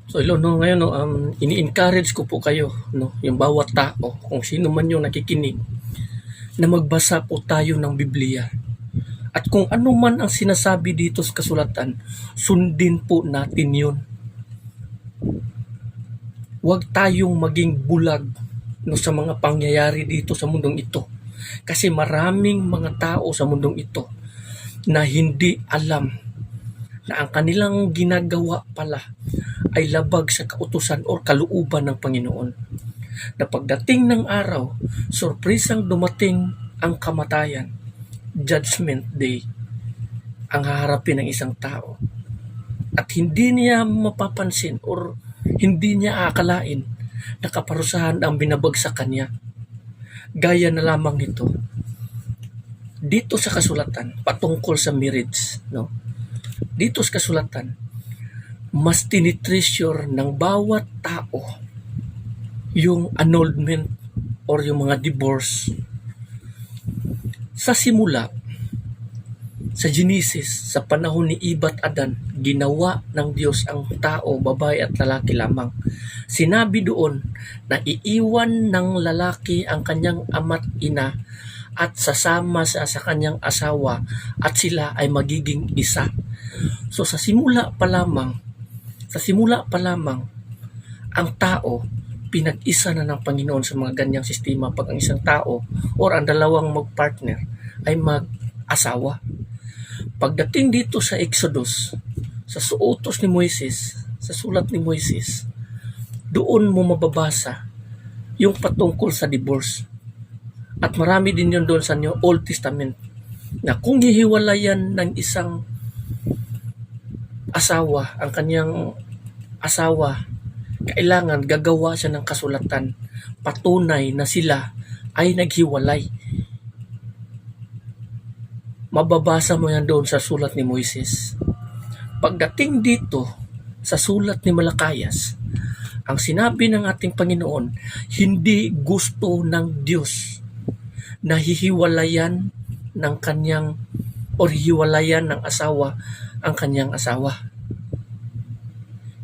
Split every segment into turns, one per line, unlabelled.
So hello, no, ngayon no, ini-encourage ko po kayo, no, yung bawat tao, kung sino man yung nakikinig, na magbasa po tayo ng Biblia. At kung ano man ang sinasabi dito sa kasulatan, sundin po natin yun. Huwag tayong maging bulag, no, sa mga pangyayari dito sa mundong ito. Kasi maraming mga tao sa mundong ito na hindi alam na ang kanilang ginagawa pala ay labag sa kautusan o kalooban ng Panginoon. Na pagdating ng araw, sorpresang dumating ang kamatayan, Judgment Day, ang haharapin ng isang tao. At hindi niya mapapansin or hindi niya akalain na kaparusahan ang binabag sa kanya. Gaya na lamang nito, dito sa kasulatan, patungkol sa marriage, no? Dito sa kasulatan, mas tinitreasure ng bawat tao yung annulment or yung mga divorce. Sa simula, sa Genesis, sa panahon ni Eva at Adan, ginawa ng Diyos ang tao, babae at lalaki lamang. Sinabi doon na iiwan ng lalaki ang kanyang ama't ina at sasama sa kanyang asawa at sila ay magiging isa. So sa simula pa lamang, ang tao, pinag-isa na ng Panginoon sa mga ganyang sistema pag ang isang tao or ang dalawang mag-partner ay mag-asawa. Pagdating dito sa Exodus, sa utos ni Moises, sa sulat ni Moises, doon mo mababasa yung patungkol sa divorce. At marami din yun doon sa Old Testament na kung hihiwalayan ng isang asawa, ang kanyang asawa, kailangan gagawa siya ng kasulatan patunay na sila ay naghiwalay. Mababasa mo yan doon sa sulat ni Moises. Pagdating dito sa sulat ni Malakayas, ang sinabi ng ating Panginoon, hindi gusto ng Diyos na hihiwalayan ng kanyang o hiwalayan ng asawa ang kanyang asawa.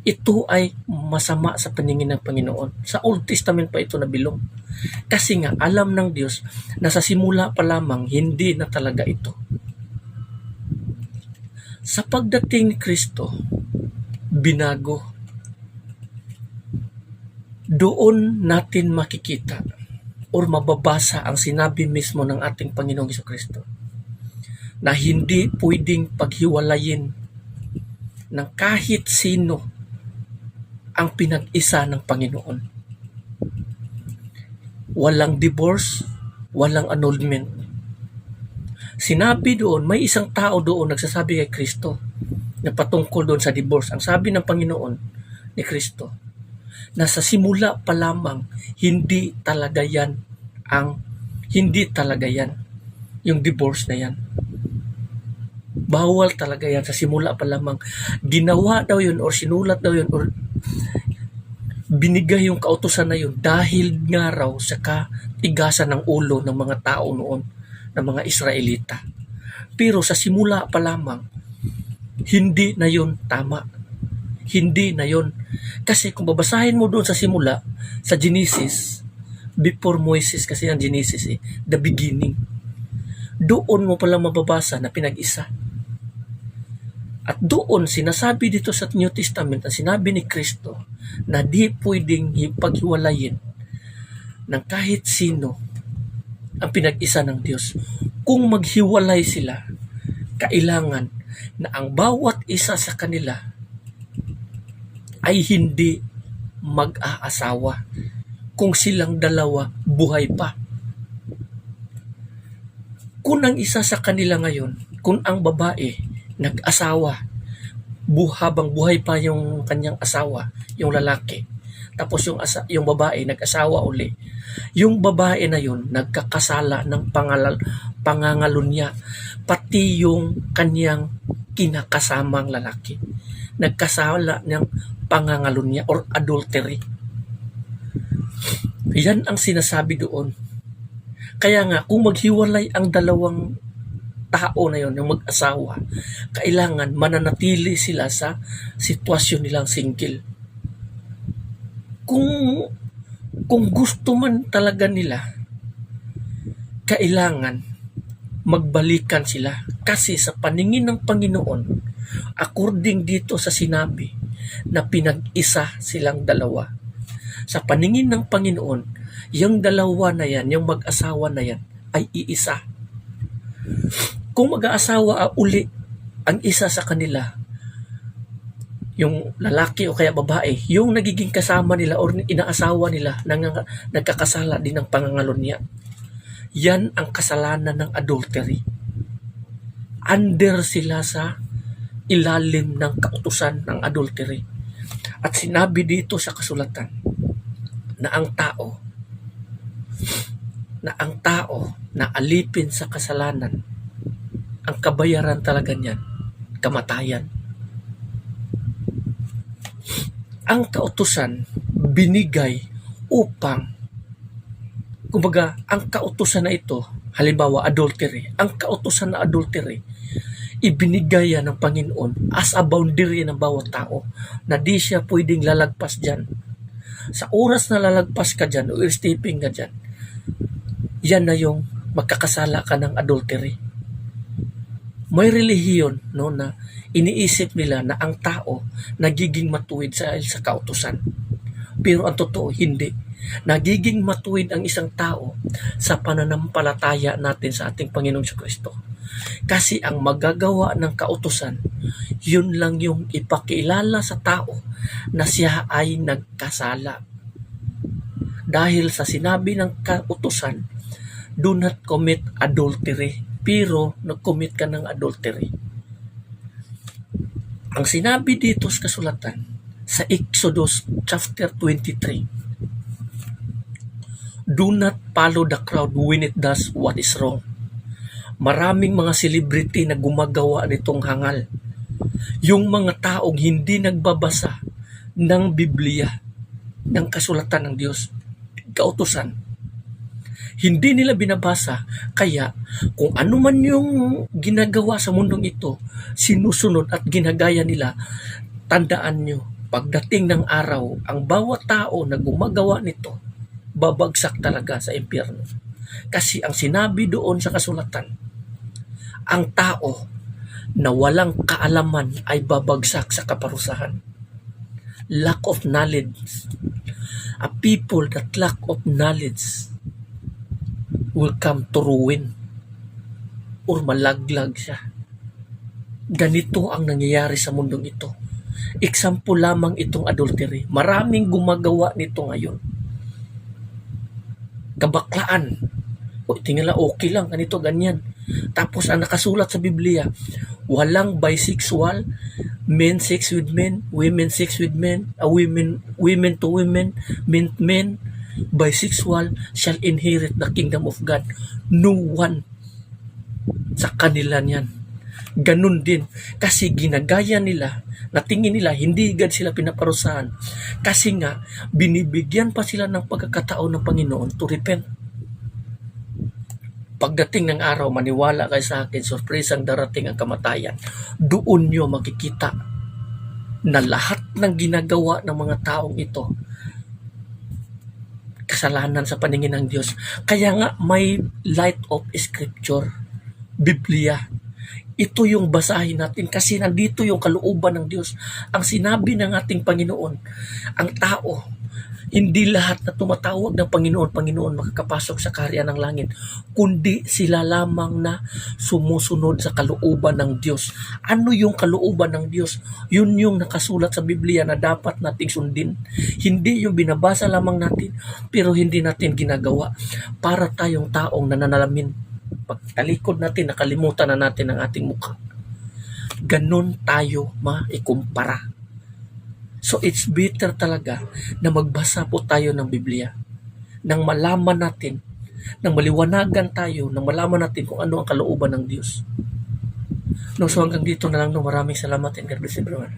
Ito ay masama sa paningin ng Panginoon. Sa Old Testament pa ito nabilong. Kasi nga alam ng Diyos na sa simula pa lamang hindi na talaga ito. Sa pagdating ni Kristo, binago. Doon natin makikita or mababasa ang sinabi mismo ng ating Panginoong Jesucristo na hindi pwedeng paghiwalayin ng kahit sino ang pinag-isa ng Panginoon. Walang divorce, walang annulment. Sinabi doon, may isang tao doon nagsasabi kay Kristo na patungkol doon sa divorce. Ang sabi ng Panginoon ni Kristo, na sa simula pa lamang, hindi talaga yan yung divorce na yan. Bawal talaga yan sa simula pa lamang. Ginawa daw yun or sinulat daw yun or binigay yung kautusan na yun dahil nga raw sa katigasan ng ulo ng mga tao noon, ng mga Israelita. Pero sa simula pa lamang, hindi na yun tama. Hindi na yun. Kasi kung babasahin mo doon sa simula, sa Genesis, before Moses kasi ang Genesis the beginning. Doon mo palang mababasa na pinag-isa. At doon sinasabi dito sa New Testament, ang sinabi ni Kristo na di pwedeng ipaghiwalayin ng kahit sino ang pinag-isa ng Diyos. Kung maghiwalay sila, kailangan na ang bawat isa sa kanila ay hindi mag-aasawa kung silang dalawa buhay pa. Kung ang isa sa kanila ngayon, kung ang babae nag-asawa, habang buhay pa yung kanyang asawa, yung lalaki, tapos yung babae nag-asawa uli, yung babae na yun nagkakasala ng pangangalunya, pati yung kanyang kinakasamang lalaki nagkasala ng pangangalunya or adultery. Yan ang sinasabi doon. Kaya nga, kung maghiwalay ang dalawang tao na yon, yung mag-asawa, kailangan mananatili sila sa sitwasyon nilang single. Kung kung gusto man talaga nila, kailangan magbalikan sila. Kasi sa paningin ng Panginoon, according dito sa sinabi na pinag-isa silang dalawa, sa paningin ng Panginoon, yung dalawa na yan, yung mag-asawa na yan, ay iisa. Kung mag-aasawa uli ang isa sa kanila, yung lalaki o kaya babae, yung nagiging kasama nila o inaasawa nila nagkakasala din ng pangangalunya. Yan ang kasalanan ng adultery. Under sila sa ilalim ng kautusan ng adultery. At sinabi dito sa kasulatan na ang tao na alipin sa kasalanan, ang kabayaran talaga niyan, kamatayan. Ang kautusan binigay upang, kumbaga, ang kautusan na ito, halimbawa adultery, ang kautusan na adultery, ibinigay yan ng Panginoon as a boundary ng bawat tao na di siya pwedeng lalagpas dyan. Sa oras na lalagpas ka dyan o stepping ka dyan, yan na yung magkakasala ka ng adultery. May relihiyon no, na iniisip nila na ang tao nagiging matuwid sa kautusan. Pero ang totoo, hindi. Nagiging matuwid ang isang tao sa pananampalataya natin sa ating Panginoong Kristo. Kasi ang magagawa ng kautusan, yun lang yung ipakilala sa tao na siya ay nagkasala. Dahil sa sinabi ng kautusan, do not commit adultery. Pero nag-commit ka ng adultery. Ang sinabi dito sa kasulatan, sa Exodus chapter 23, do not follow the crowd when it does what is wrong. Maraming mga celebrity na gumagawa nitong hangal. Yung mga taong hindi nagbabasa ng Biblia, ng kasulatan ng Diyos, kautusan, hindi nila binabasa, kaya kung ano man yung ginagawa sa mundong ito, sinusunod at ginagaya nila. Tandaan nyo, pagdating ng araw, ang bawat tao na gumagawa nito, babagsak talaga sa impyerno. Kasi ang sinabi doon sa kasulatan, ang tao na walang kaalaman ay babagsak sa kaparusahan. Lack of knowledge. A people that lack of knowledge will come to ruin or malaglag siya. Ganito ang nangyayari sa mundong ito. Example lamang itong adultery. Maraming gumagawa nito ngayon. Kabaklaan. O tingala okay lang, ganito, ganyan. Tapos ang nakasulat sa Biblia, walang bisexual, men sex with men, women sex with men, women to women, men bisexual shall inherit the kingdom of God. No one sa kanila niyan. Ganun din. Kasi ginagaya nila, na tingin nila, hindi agad sila pinaparusahan. Kasi nga, binibigyan pa sila ng pagkakataon ng Panginoon to repent. Pagdating ng araw, maniwala kayo sa akin, surpresang darating ang kamatayan. Doon nyo makikita na lahat ng ginagawa ng mga taong ito, kasalanan sa paningin ng Diyos. Kaya nga may light of scripture, Biblia. Ito yung basahin natin kasi nandito yung kalooban ng Diyos. Ang sinabi ng ating Panginoon, ang tao, hindi lahat na tumatawag ng Panginoon, makakapasok sa kaharian ng langit, kundi sila lamang na sumusunod sa kalooban ng Diyos. Ano yung kalooban ng Diyos? Yun yung nakasulat sa Biblia na dapat nating sundin. Hindi yung binabasa lamang natin, pero hindi natin ginagawa. Para tayong taong nananalamin. Pagtalikod natin, nakalimutan na natin ang ating mukha. Ganon tayo maikumpara. So it's better talaga na magbasa po tayo ng Biblia. Nang malaman natin, nang maliwanagan tayo, nang malaman natin kung ano ang kalooban ng Diyos. No, so hanggang dito na lang. No, maraming salamat and God bless everyone.